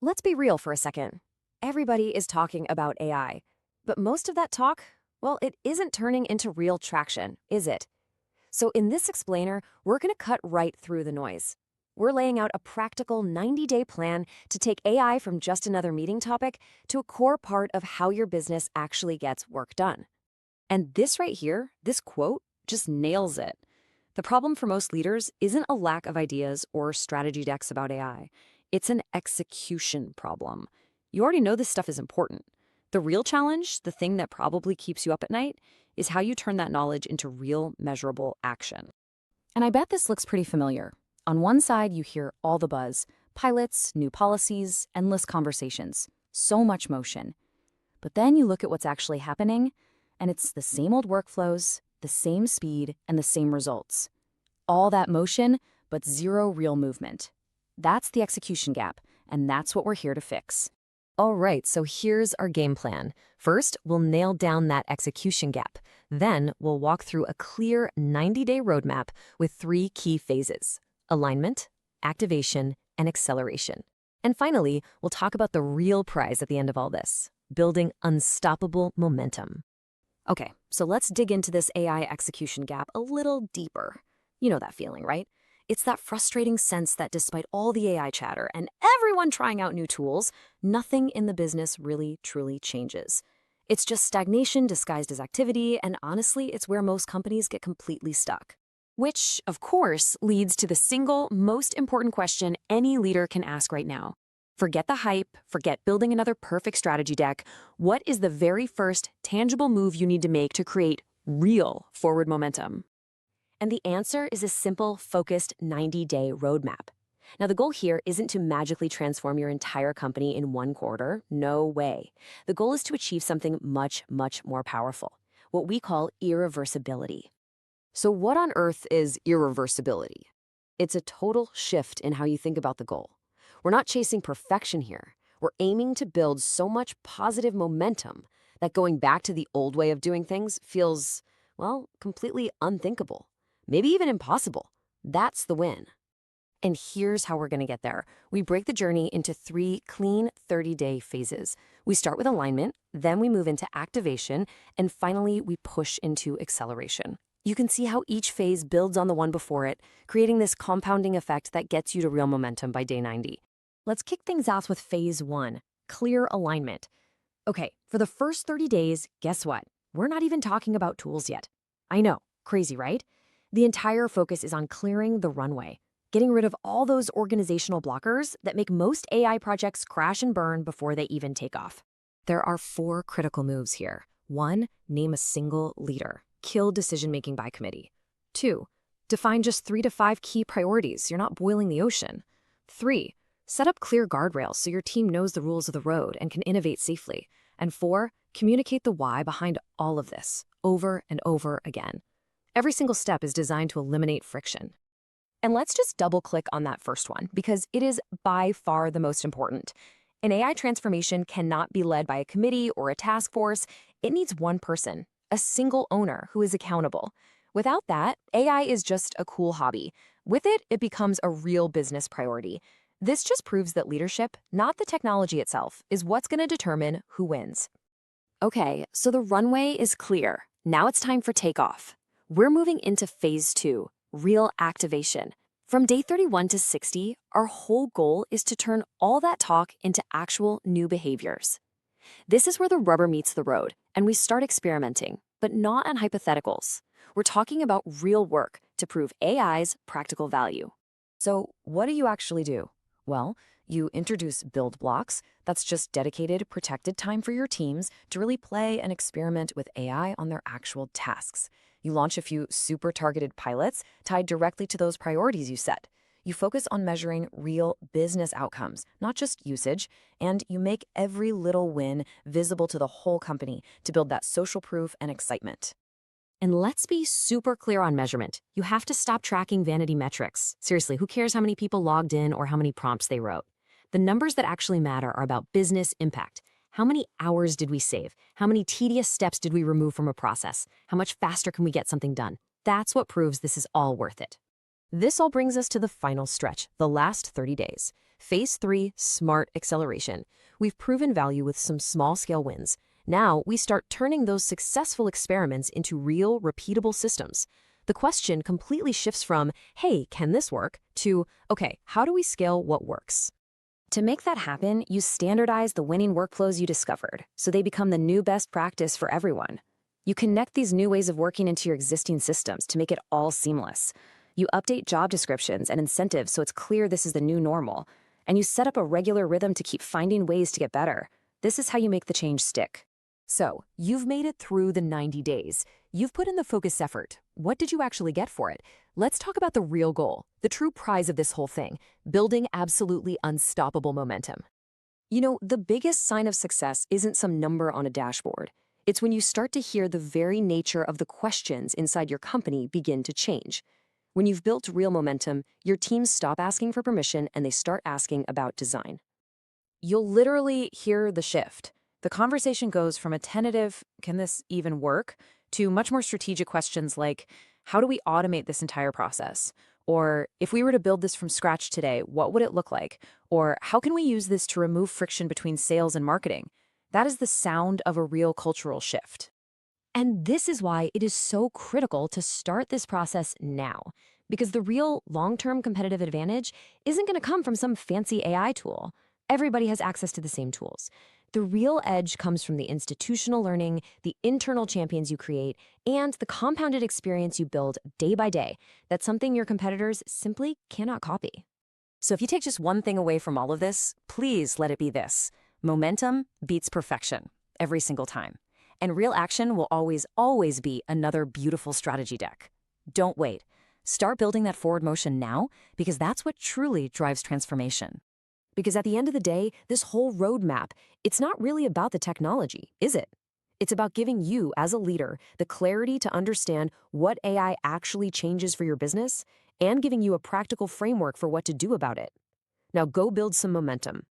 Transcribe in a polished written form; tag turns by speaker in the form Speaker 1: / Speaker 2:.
Speaker 1: Let's be real for a second. Everybody is talking about AI, but most of that talk, well, it isn't turning into real traction, is it? So in this explainer, we're going to cut right through the noise. We're laying out a practical 90-day plan to take AI from just another meeting topic to a core part of how your business actually gets work done. And this right here, this quote, just nails it. The problem for most leaders isn't a lack of ideas or strategy decks about AI. It's an execution problem. You already know this stuff is important. The real challenge, the thing that probably keeps you up at night, is how you turn that knowledge into real, measurable action. And I bet this looks pretty familiar. On one side, you hear all the buzz, pilots, new policies, endless conversations, so much motion. But then you look at what's actually happening, and it's the same old workflows, the same speed, and the same results. All that motion, but zero real movement. That's the execution gap, and that's what we're here to fix. All right, so here's our game plan. First, we'll nail down that execution gap. Then, we'll walk through a clear 90-day roadmap with 3 key phases: alignment, activation, and acceleration. And finally, we'll talk about the real prize at the end of all this: building unstoppable momentum. Okay, so let's dig into this AI execution gap a little deeper. You know that feeling, right? It's that frustrating sense that despite all the AI chatter and everyone trying out new tools, nothing in the business really truly changes. It's just stagnation disguised as activity, and honestly, it's where most companies get completely stuck. Which, of course, leads to the single most important question any leader can ask right now. Forget the hype, forget building another perfect strategy deck. What is the very first tangible move you need to make to create real forward momentum? And the answer is a simple, focused 90-day roadmap. Now, the goal here isn't to magically transform your entire company in one quarter. No way. The goal is to achieve something much, much more powerful, what we call irreversibility. So what on earth is irreversibility? It's a total shift in how you think about the goal. We're not chasing perfection here. We're aiming to build so much positive momentum that going back to the old way of doing things feels, well, completely unthinkable. Maybe even impossible. That's the win. And here's how we're going to get there. We break the journey into 3 clean 30-day phases. We start with alignment, then we move into activation, and finally we push into acceleration. You can see how each phase builds on the one before it, creating this compounding effect that gets you to real momentum by day 90. Let's kick things off with phase 1, clear alignment. Okay, for the first 30 days, guess what? We're not even talking about tools yet. I know, crazy, right? The entire focus is on clearing the runway, getting rid of all those organizational blockers that make most AI projects crash and burn before they even take off. There are 4 critical moves here. 1, name a single leader. Kill decision-making by committee. 2, define just 3 to 5 key priorities. You're not boiling the ocean. 3, set up clear guardrails so your team knows the rules of the road and can innovate safely. And 4, communicate the why behind all of this, over and over again. Every single step is designed to eliminate friction. And let's just double-click on that first one, because it is by far the most important. An AI transformation cannot be led by a committee or a task force. It needs one person, a single owner who is accountable. Without that, AI is just a cool hobby. With it, it becomes a real business priority. This just proves that leadership, not the technology itself, is what's going to determine who wins. Okay, so the runway is clear. Now it's time for takeoff. We're moving into phase 2, real activation. From day 31 to 60, our whole goal is to turn all that talk into actual new behaviors. This is where the rubber meets the road, and we start experimenting, but not on hypotheticals. We're talking about real work to prove AI's practical value. So what do you actually do? Well, you introduce build blocks. That's just dedicated, protected time for your teams to really play and experiment with AI on their actual tasks. You launch a few super targeted pilots tied directly to those priorities you set. You focus on measuring real business outcomes, not just usage, and you make every little win visible to the whole company to build that social proof and excitement. And let's be super clear on measurement. You have to stop tracking vanity metrics. Seriously, who cares how many people logged in or how many prompts they wrote? The numbers that actually matter are about business impact. How many hours did we save? How many tedious steps did we remove from a process? How much faster can we get something done? That's what proves this is all worth it. This all brings us to the final stretch, the last 30 days. Phase 3, smart acceleration. We've proven value with some small-scale wins. Now we start turning those successful experiments into real, repeatable systems. The question completely shifts from, hey, can this work, to, okay, how do we scale what works? To make that happen, you standardize the winning workflows you discovered, so they become the new best practice for everyone. You connect these new ways of working into your existing systems to make it all seamless. You update job descriptions and incentives so it's clear this is the new normal. And you set up a regular rhythm to keep finding ways to get better. This is how you make the change stick. So, you've made it through the 90 days. You've put in the focused effort. What did you actually get for it? Let's talk about the real goal, the true prize of this whole thing, building absolutely unstoppable momentum. You know, the biggest sign of success isn't some number on a dashboard. It's when you start to hear the very nature of the questions inside your company begin to change. When you've built real momentum, your teams stop asking for permission and they start asking about design. You'll literally hear the shift. The conversation goes from a tentative, can this even work, to much more strategic questions like, how do we automate this entire process? Or, if we were to build this from scratch today, what would it look like? Or, how can we use this to remove friction between sales and marketing? That is the sound of a real cultural shift. And this is why it is so critical to start this process now, because the real long-term competitive advantage isn't going to come from some fancy AI tool. Everybody has access to the same tools. The real edge comes from the institutional learning, the internal champions you create, and the compounded experience you build day by day. That's something your competitors simply cannot copy. So if you take just one thing away from all of this, please let it be this. Momentum beats perfection every single time. And real action will always, always be another beautiful strategy deck. Don't wait. Start building that forward motion now, because that's what truly drives transformation. Because at the end of the day, this whole roadmap, it's not really about the technology, is it? It's about giving you, as a leader, the clarity to understand what AI actually changes for your business and giving you a practical framework for what to do about it. Now go build some momentum.